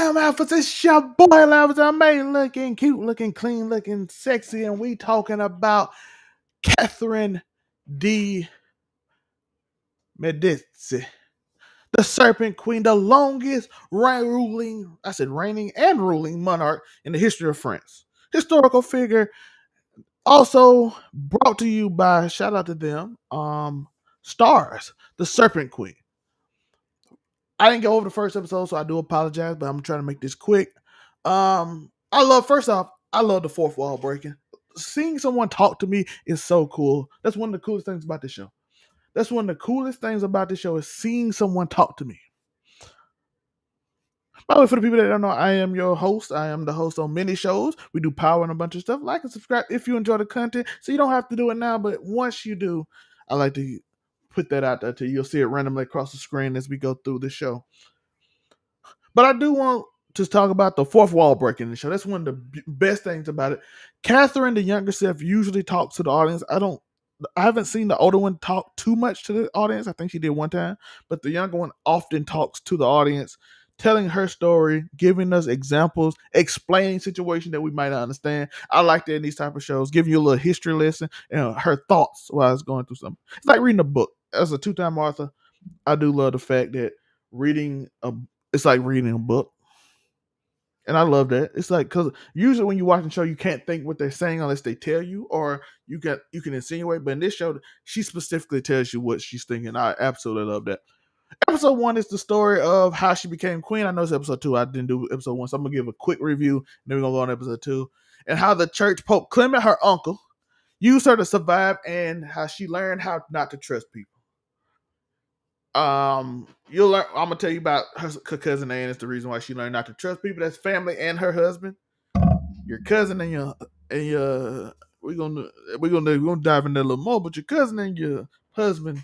Damn, Alphas, it's your boy Alphas. I'm made looking, cute looking, clean looking, sexy, and we talking about Catherine de Medici, the Serpent Queen, the longest reigning and ruling monarch in the history of France. Historical figure, also brought to you by, shout out to them, Stars, the Serpent Queen. I didn't go over the first episode, so I do apologize, but I'm trying to make this quick. First off, I love the fourth wall breaking. Seeing someone talk to me is so cool. That's one of the coolest things about the show. That's one of the coolest things about the show is seeing someone talk to me. By the way, for the people that don't know, I am your host. I am the host on many shows. We do power and a bunch of stuff. Like and subscribe if you enjoy the content. So you don't have to do it now, but once you do, I like to put that out there to you. You'll see it randomly across the screen as we go through the show. But I do want to talk about the fourth wall breaking in the show. That's one of the best things about it. Catherine, the younger self, usually talks to the audience. I haven't seen the older one talk too much to the audience. I think she did one time, but the younger one often talks to the audience, telling her story, giving us examples, explaining situations that we might not understand. I like that in these type of shows, giving you a little history lesson and her thoughts while it's going through something. It's like reading a book. As a two-time author, I do love the fact that it's like reading a book. And I love that. It's like, because usually when you watch the show, you can't think what they're saying unless they tell you, or you can insinuate. But in this show, she specifically tells you what she's thinking. I absolutely love that. Episode 1 is the story of how she became queen. I know it's episode 2. I didn't do episode 1, so I'm gonna give a quick review, and then we're gonna go on episode 2. And how the church Pope Clement, her uncle, used her to survive, and how she learned how not to trust people. You'll learn. I'm gonna tell you about her cousin Anne. Is the reason why she learned not to trust people. That's family and her husband. Your cousin and your we're gonna dive into a little more. But your cousin and your husband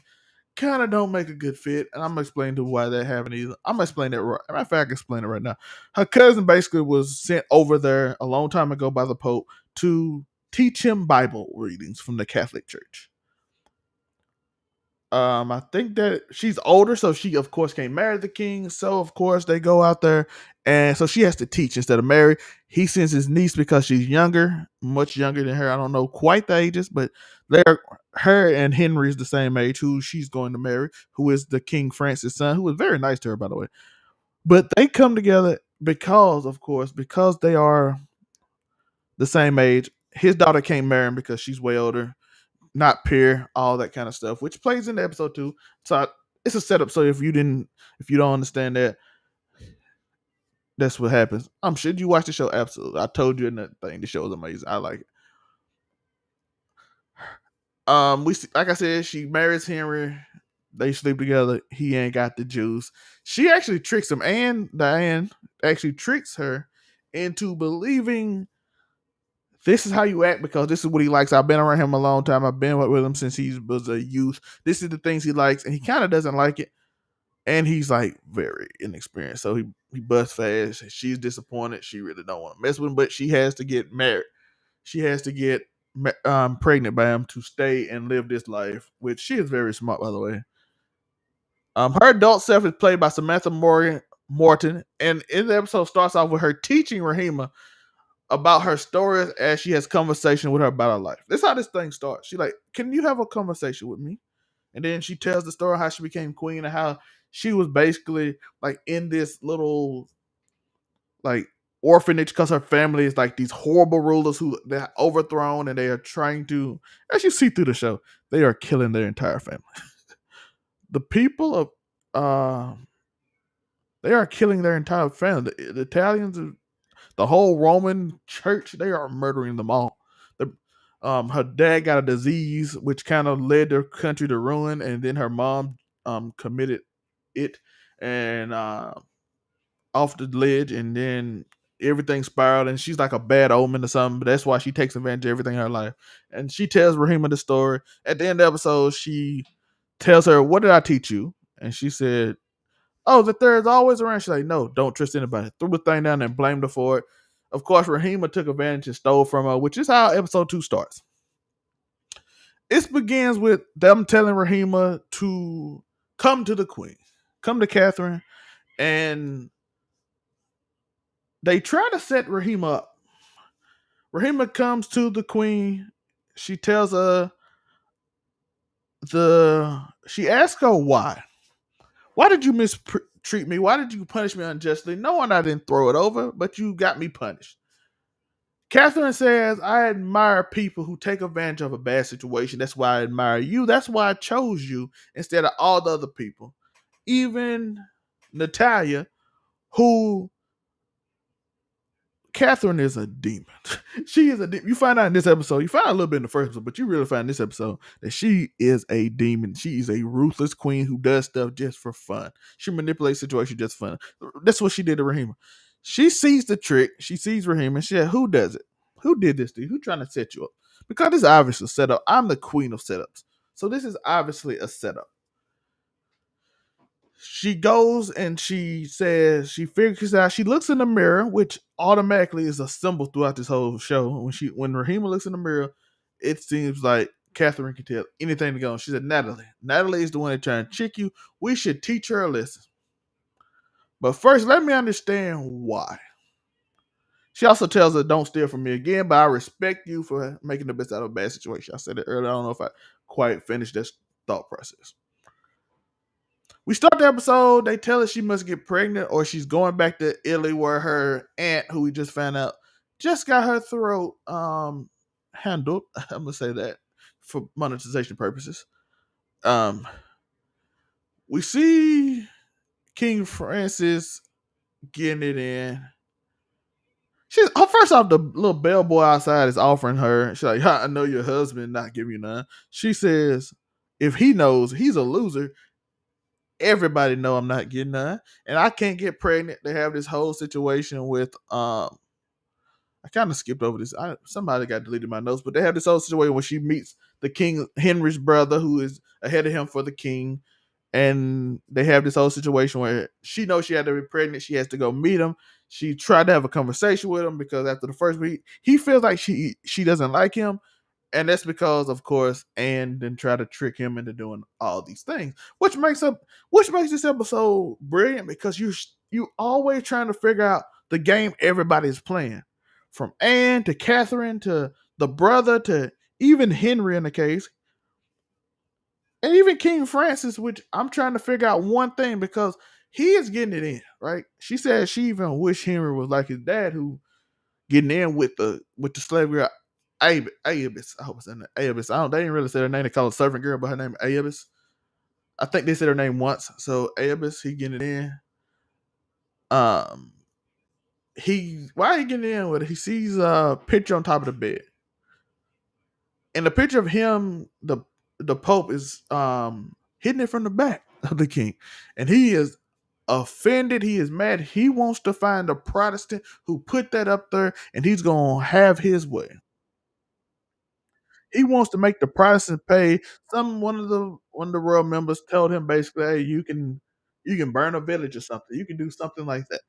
kind of don't make a good fit, and I'm gonna explain to why that happened. Either I'm gonna explain that right. Matter of fact, I can explain it right now. Her cousin basically was sent over there a long time ago by the Pope to teach him Bible readings from the Catholic Church. I think that she's older, so she of course can't marry the king. So of course they go out there, and so she has to teach instead of marry. He sends his niece because she's younger, much younger than her. I don't know quite the ages, but her and Henry's the same age, who she's going to marry, who is the King Francis' son, who was very nice to her, by the way. But they come together because, of course, because they are the same age. His daughter can't marry him because she's way older, not peer, all that kind of stuff, which plays into episode 2. So it's a setup. So if you don't understand that, that's what happens. Should you watch the show? Absolutely. I told you in that thing. The show is amazing. I like it. We see, like I said, she marries Henry. They sleep together. He ain't got the juice. She actually tricks him, and Diane actually tricks her into believing this is how you act because this is what he likes. I've been around him a long time. I've been with him since he was a youth. This is the things he likes, and he kind of doesn't like it. And he's like very inexperienced, so he busts fast. She's disappointed. She really don't want to mess with him, but she has to get married. She has to get pregnant by him to stay and live this life, which she is very smart, by the way. Her adult self is played by Samantha Morton, and in the episode starts off with her teaching Rahima about her stories as she has conversation with her about her life. That's how this thing starts. She like, can you have a conversation with me? And then she tells the story how she became queen and how she was basically like in this little like orphanage because her family is like these horrible rulers who they're overthrown and they are trying to, as you see through the show, they are killing their entire family. The people of they are killing their entire family. The Italians, the whole Roman church, they are murdering them all. Her dad got a disease which kind of led their country to ruin, and then her mom committed it and off the ledge, and then everything spiraled, and she's like a bad omen or something. But that's why she takes advantage of everything in her life. And she tells Rahima the story. At the end of the episode, she tells her, "What did I teach you?" And she said, "Oh, the third's always around." She's like, "No, don't trust anybody." Threw the thing down and blamed her for it. Of course, Rahima took advantage and stole from her, which is how episode 2 starts. It begins with them telling Rahima to come to the queen, come to Catherine, and They try to set Rahima up. Rahima comes to the queen. She tells her she asks her why. Why did you mistreat me? Why did you punish me unjustly? Knowing I didn't throw it over, but you got me punished. Catherine says, I admire people who take advantage of a bad situation. That's why I admire you. That's why I chose you instead of all the other people. Even Natalia, who Catherine is a demon. She is a demon. You find out in this episode, you find out a little bit in the first episode, but you really find in this episode that she is a demon. She is a ruthless queen who does stuff just for fun. She manipulates situations just for fun. That's what she did to Rahima. She sees the trick. She sees Rahima and she said, who does it? Who did this to you? Who trying to set you up? Because this is obviously a setup. I'm the queen of setups. So this is obviously a setup. She goes and she says she figures out. She looks in the mirror, which automatically is a symbol throughout this whole show. When Rahima looks in the mirror, it seems like Catherine can tell anything to go on. She said, Natalie is the one that trying to trick you. We should teach her a lesson. But first, let me understand why. She also tells her, don't steal from me again, but I respect you for making the best out of a bad situation. I said it earlier. I don't know if I quite finished this thought process. We start the episode. They tell her she must get pregnant or she's going back to Italy where her aunt, who we just found out, just got her throat handled. I'm gonna say that for monetization purposes. Um, we see King Francis getting it in. First off, the little bellboy outside is offering her. She's like, I know your husband not giving you none. She says, if he knows he's a loser, everybody know I'm not getting none, and I can't get pregnant. They have this whole situation with I kind of skipped over this. Somebody got deleted my notes, but they have this whole situation where she meets the king, Henry's brother, who is ahead of him for the king, and they have this whole situation where she knows she had to be pregnant. She has to go meet him. She tried to have a conversation with him because after the first week, he feels like she doesn't like him, and that's because, of course, Anne then try to trick him into doing all these things, which makes this episode brilliant because you always trying to figure out the game everybody's playing, from Anne to Catherine to the brother to even Henry in the case, and even King Francis, which I'm trying to figure out one thing because he is getting it in, right? She said she even wish Henry was like his dad, who getting in with the slave girl Abus. I hope it's in there. Abus. They didn't really say her name. They call her servant girl, but her name is Abus. I think they said her name once. So Abus, he getting it in. Um, why he getting in with it? He sees a picture on top of the bed, and the picture of him, the Pope is hitting it from the back of the king, and he is offended. He is mad. He wants to find a Protestant who put that up there, and he's gonna have his way. He wants to make the Protestants pay. One of the royal members told him basically, "Hey, you can burn a village or something. You can do something like that."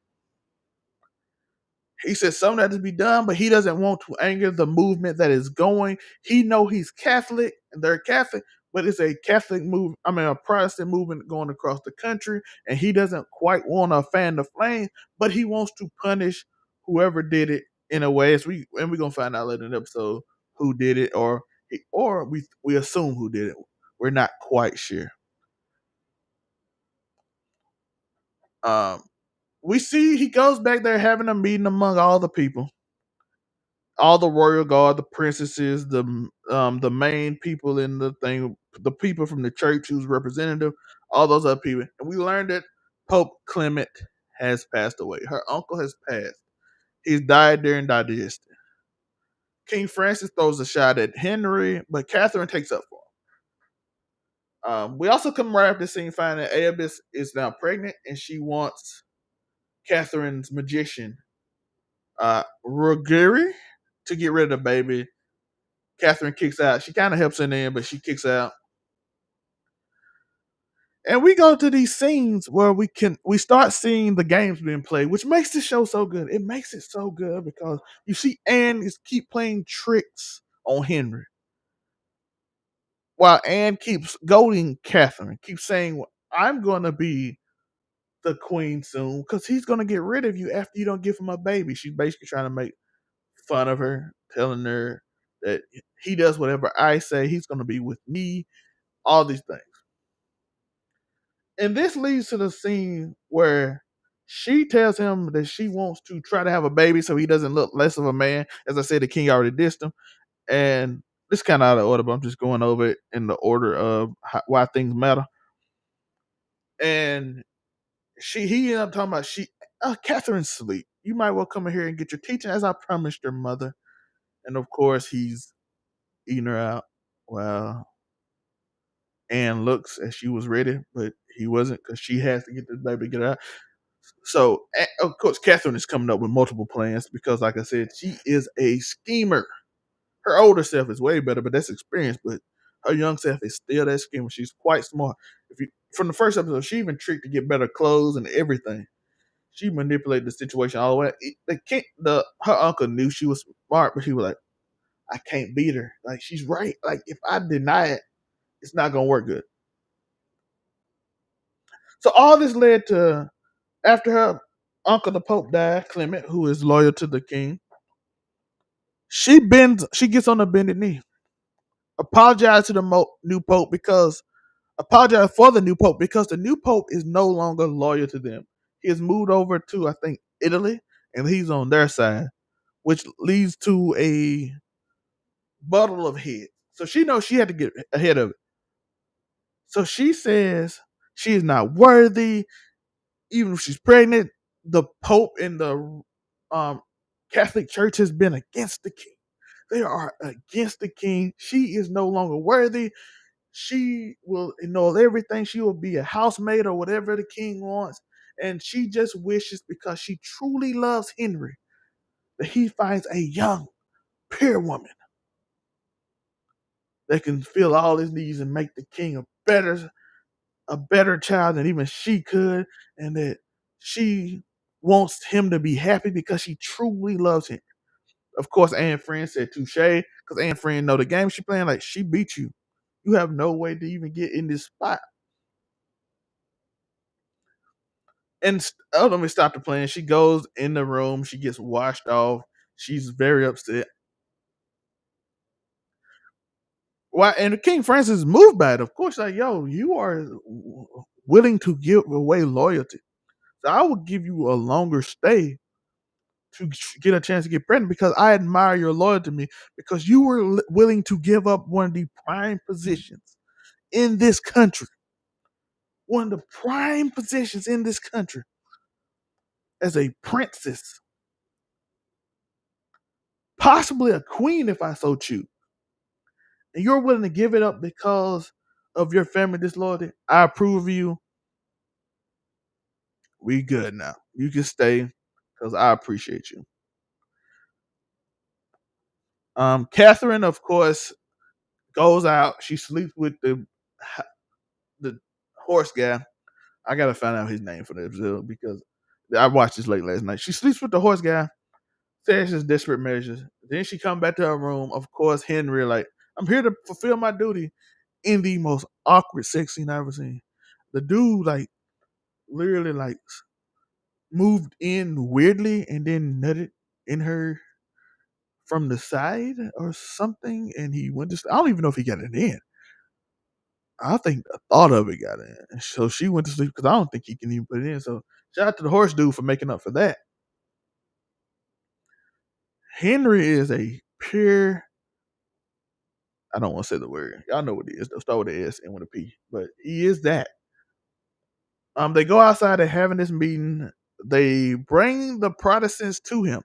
He said something that to be done, but he doesn't want to anger the movement that is going. He know he's Catholic and they're Catholic, but it's a Catholic move. I mean, a Protestant movement going across the country, and he doesn't quite want to fan the flame, but he wants to punish whoever did it in a way. We're gonna find out later in the episode who did it, or we assume who did it. We're not quite sure. Um, we see he goes back there having a meeting among all the people, all the royal guard, the princesses, the main people in the thing, the people from the church who's representative, all those other people. And we learned that Pope Clement has passed away. Her uncle has passed. He's died during digestion. King Francis throws a shot at Henry, but Catherine takes up for him. We also come right after the scene finding that Aebis is now pregnant and she wants Catherine's magician, Ruggieri, to get rid of the baby. Catherine kicks out. She kind of helps in there, but she kicks out. And we go to these scenes where we start seeing the games being played, which makes the show so good. It makes it so good because you see Anne is keep playing tricks on Henry, while Anne keeps goading Catherine, keeps saying, "I'm going to be the queen soon because he's gonna get rid of you after you don't give him a baby. She's basically trying to make fun of her, telling her that he does whatever I say. He's gonna be with me. All these things, and this leads to the scene where she tells him that she wants to try to have a baby so he doesn't look less of a man. As I said, the king already dissed him, and this kind of out of order, but I'm just going over it in the order of why things matter. And he ended up talking about Catherine's sleep. You might well come in here and get your teaching as I promised your mother. And of course, he's eating her out. Well, Anne looks as she was ready, but he wasn't because she has to get this baby get out. So, of course, Catherine is coming up with multiple plans because, like I said, she is a schemer. Her older self is way better, but that's experience. But her young self is still that schemer. She's quite smart. If you From the first episode, she even tricked to get better clothes and everything. She manipulated the situation all the way. Her uncle knew she was smart, but he was like, "I can't beat her. Like she's right. Like if I deny it, it's not gonna work good." So all this led to after her uncle the Pope died, Clement, who is loyal to the king. She gets on a bended knee, apologize to the new Pope because apologize for the new Pope because the new Pope is no longer loyal to them. He has moved over to I think Italy, and he's on their side, which leads to a bundle of heads. So she knows she had to get ahead of it. So she says she is not worthy, even if she's pregnant. The Pope and the um, Catholic Church has been against the king. They are against the king. She is no longer worthy. She will annul everything. She will be a housemaid or whatever the king wants. And she just wishes because she truly loves Henry that he finds a young, pure woman that can fill all his needs and make the king a better child than even she could, and that she wants him to be happy because she truly loves him. Of course, Anne Friend said touche because Anne Friend know the game she playing. Like she beat you. You have no way to even get in this spot. And let me stop the plan. She goes in the room. She gets washed off. She's very upset. Why? And King Francis is moved by it. Of course, like yo, you are willing to give away loyalty. So I would give you a longer stay to get a chance to get pregnant because I admire your loyalty to me because you were willing to give up one of the prime positions in this country. One of the prime positions in this country as a princess, possibly a queen if I so choose. And you're willing to give it up because of your family disloyalty. I approve of you. We good now. You can stay because I appreciate you. Catherine, of course, goes out. She sleeps with the horse guy. I gotta find out his name for the episode because I watched this late last night. She sleeps with the horse guy, says his desperate measures. Then she come back to her room. Of course, Henry like, I'm here to fulfill my duty in the most awkward sex scene I've ever seen. The dude like literally like moved in weirdly and then nutted in her from the side or something, and he went to. I don't even know if he got it in. I think the thought of it got in. So she went to sleep because I don't think he can even put it in. So shout out to the horse dude for making up for that. Henry is a pure. I don't want to say the word. Y'all know what it is. They'll start with an S and with a P. But he is that. They go outside. They're having this meeting. They bring the Protestants to him.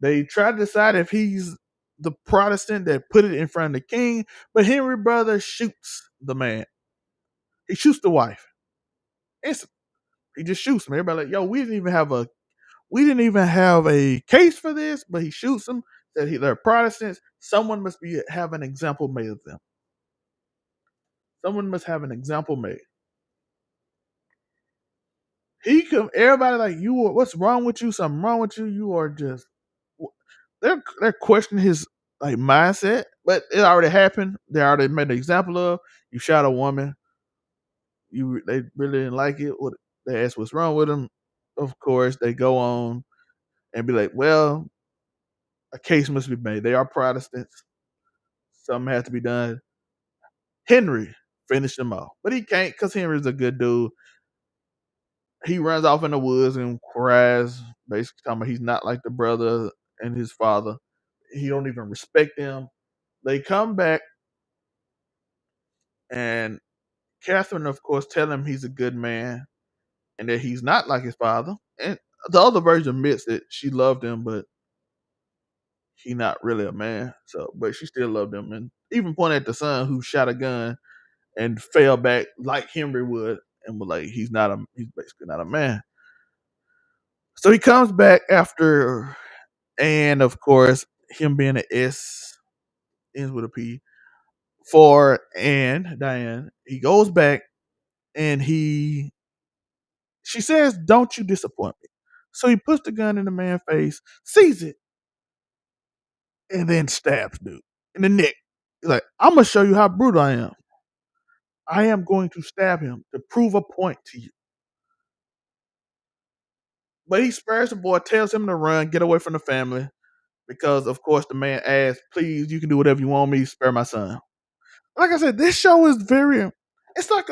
They try to decide if he's the Protestant that put it in front of the king, but Henry brother shoots the man. He shoots the wife. He just shoots him. Everybody like, yo, we didn't even have a case for this, but he shoots them. That they're Protestants. Someone must have an example made of them. Someone must have an example made. Everybody like you. What's wrong with you? Something wrong with you? You are just. They're questioning his like mindset, but it already happened. They already made an example of. You shot a woman. They really didn't like it. They ask what's wrong with him. Of course, they go on and be like, "Well, a case must be made. They are Protestants. Something has to be done." Henry finished them off, but he can't because Henry's a good dude. He runs off in the woods and cries, basically talking about he's not like the brother and his father. He don't even respect them. They come back, and Catherine, of course, tell him he's a good man and that he's not like his father. And the other version admits that she loved him, but he not really a man. So, but she still loved him, and even pointed at the son who shot a gun and fell back like Henry would, and was like, he's basically not a man. So he comes back after, and of course, him being an S ends with a P for and Diane. He goes back and she says, "Don't you disappoint me." So he puts the gun in the man's face, sees it, and then stabs dude in the neck. He's like, "I'm gonna show you how brutal I am. I am going to stab him to prove a point to you." But he spares the boy, tells him to run, get away from the family, because of course the man asks, "Please, you can do whatever you want me, spare my son." Like I said, this show is very it's like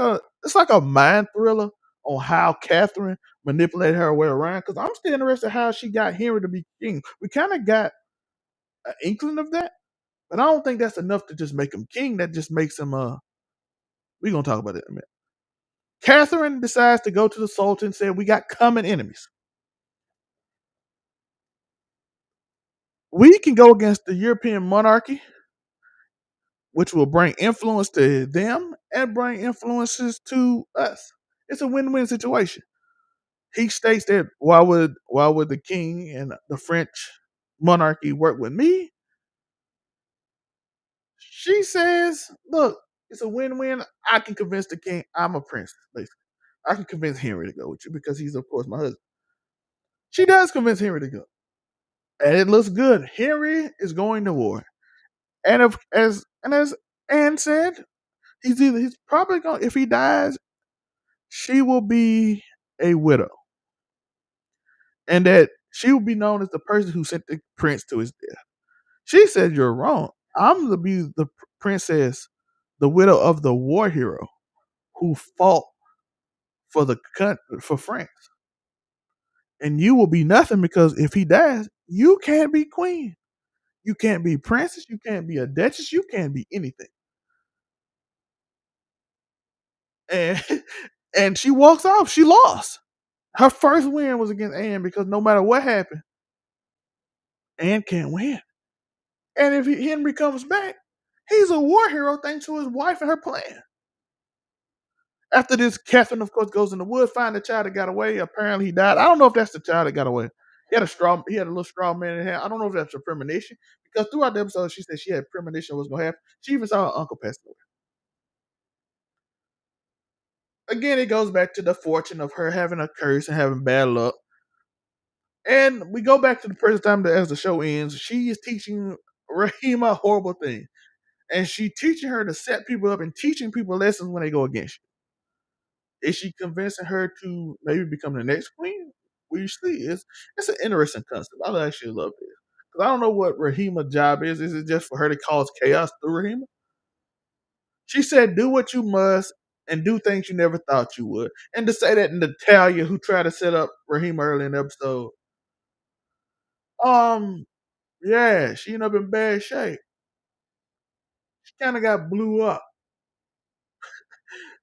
a mind thriller on how Catherine manipulated her way around. Because I'm still interested how she got Henry to be king. We kind of got an inkling of that, but I don't think that's enough to just make him king. That just makes him we're gonna talk about it in a minute. Catherine decides to go to the Sultan and said, "We got common enemies. We can go against the European monarchy, which will bring influence to them and bring influences to us. It's a win-win situation." He states that why would the king and the French monarchy work with me? She says, "Look, it's a win-win. I can convince the king I'm a prince, basically. I can convince Henry to go with you because he's of course my husband." She does convince Henry to go. And it looks good. Henry is going to war. And as Anne said, he's probably going, if he dies, she will be a widow. And that she will be known as the person who sent the prince to his death. She said, "You're wrong. I'm to be the princess, the widow of the war hero who fought for the country, for France. And you will be nothing because if he dies, you can't be queen. You can't be princess. You can't be a duchess. You can't be anything." And and she walks off. She lost. Her first win was against Anne because no matter what happened, Anne can't win. And if Henry comes back, he's a war hero thanks to his wife and her plan. After this, Catherine, of course, goes in the woods, find the child that got away. Apparently, he died. I don't know if that's the child that got away. He had a little straw man in hand. I don't know if that's a premonition because throughout the episode, she said she had premonition was gonna happen. She even saw her uncle pass away. Again, it goes back to the fortune of her having a curse and having bad luck. And we go back to the present time that as the show ends, she is teaching Rahima a horrible thing. And she teaching her to set people up and teaching people lessons when they go against you. Is she convincing her to maybe become the next queen? We see. It's an interesting concept. I actually love this. Because I don't know what Rahima's job is. Is it just for her to cause chaos through Rahima? She said, "Do what you must and do things you never thought you would." And to say that Natalia, who tried to set up Rahima early in the episode, um, yeah, she ended up in bad shape. She kind of got blew up.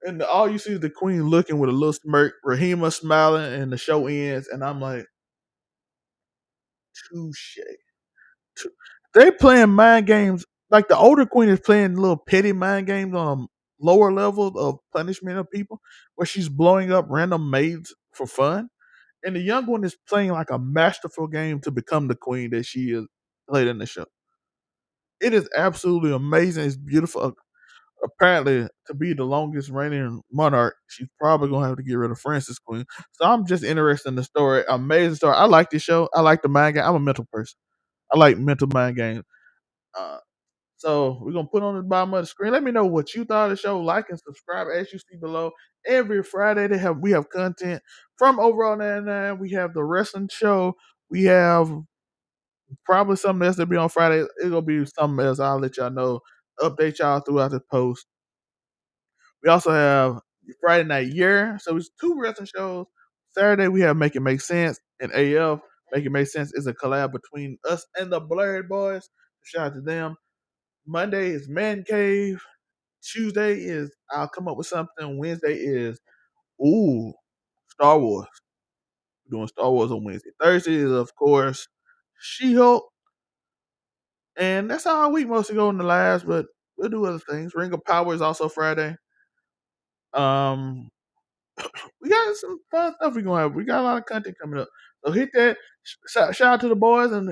And all you see is the queen looking with a little smirk, Rahima smiling, and the show ends. And I'm like, touche. They playing mind games. Like the older queen is playing little petty mind games on lower levels of punishment of people, where she's blowing up random maids for fun. And the young one is playing like a masterful game to become the queen that she is later in the show. It is absolutely amazing. It's beautiful. Apparently, to be the longest reigning monarch, she's probably gonna have to get rid of Francis Queen. So I'm just interested in the story. Amazing story. I like this show. I like the mind game. I'm a mental person. I like mental mind games. Uh, So we're gonna put on the bottom of the screen. Let me know what you thought of the show. Like and subscribe as you see below. Every Friday we have content from Overall 99. We have the wrestling show. We have probably something else that'll be on Friday. It's gonna be something else. I'll let y'all know. Update y'all throughout the post. We also have Friday Night Year. So it's two wrestling shows. Saturday we have Make It Make Sense and AF. Make It Make Sense is a collab between us and the Blurred Boys. Shout out to them. Monday is Man Cave. Tuesday is I'll come up with something. Wednesday is Star Wars. We're doing Star Wars on Wednesday. Thursday is of course She-Hulk. And that's how our week mostly go in the last, but we'll do other things. Ring of Power is also Friday. Um we got some fun stuff we're gonna have. We got a lot of content coming up. So hit that shout out to the boys and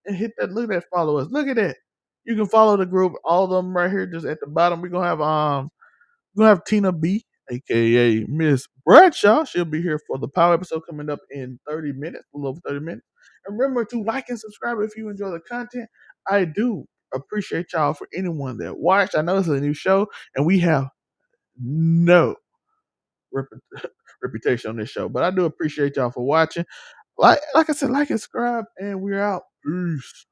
hit that. Look at that, follow us. Look at that. You can follow the group, all of them right here, just at the bottom. We're gonna have Tina B, aka Miss Bradshaw. She'll be here for the power episode coming up in 30 minutes, a little over 30 minutes. And remember to like and subscribe if you enjoy the content. I do appreciate y'all for anyone that watched. I know it's a new show, and we have no rep- reputation on this show. But I do appreciate y'all for watching. Like I said, like and subscribe, and we're out. Peace.